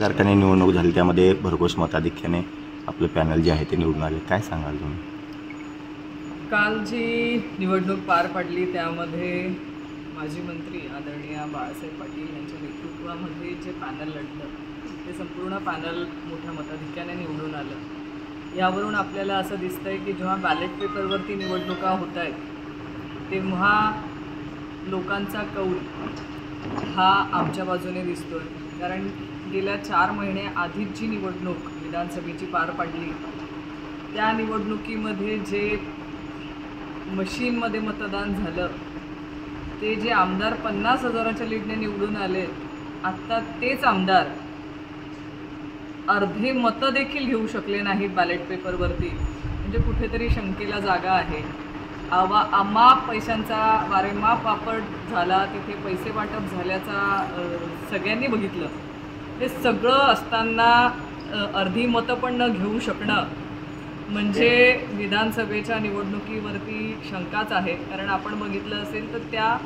साखर कारखाने निवडणूक झाली, त्यामध्ये भरघोस मताधिक्याने आपलं पॅनल जे आहे ते निवडून आले, काय सांगाल तुम्ही? काल जी निवडणूक पार पडली त्यामध्ये माजी मंत्री आदरणीय बाळासाहेब पाटील यांच्या नेतृत्वामध्ये जे पॅनल लढलं ते संपूर्ण पॅनल मोठ्या मताधिक्याने निवडून आलं। यावरून आपल्याला असं दिसतंय की जेव्हा बॅलेट पेपरवरती निवडणुका होत आहेत तेव्हा लोकांचा कौल हा आमच्या बाजूने दिसतोय, कारण गेल्या 4 महिने आधीच जी निवडणूक विधानसभेची पार पडली त्या निवडणुकीमध्ये जे मशीनमध्ये मतदान झालं, ते जे आमदार 50,000च्या लीडने निवडून आले, आत्ता तेच आमदार अर्धे मतं देखील घेऊ शकले नाहीत बॅलेट पेपरवरती। म्हणजे कुठेतरी शंकेला जागा आहे। अमाप पैशांचा वारेमाप वापर झाला, तिथे पैसे वाटप झाल्याचा सगळ्यांनी बघितलं। हे सगळं असताना अर्धी मतं पण न घेऊ शकणं म्हणजे विधानसभेच्या निवडणुकीवरती शंकाच आहे। कारण आपण बघितलं असेल तर त्या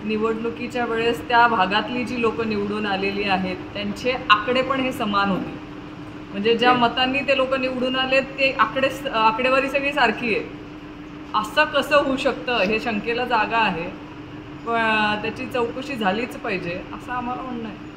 निवडणुकीच्या वेळेस त्या भागातली जी लोक निवडून आलेली आहेत त्यांचे आकडे पण हे समान होते। म्हणजे ज्या मतांनी ते लोक निवडून आलेत ते आकडेवारी सगळी सारखी आहे। असं कसं होऊ शकतं हे शंकेला जागा आहे, पण त्याची चौकशी झालीच पाहिजे असं आम्हाला म्हणणं आहे।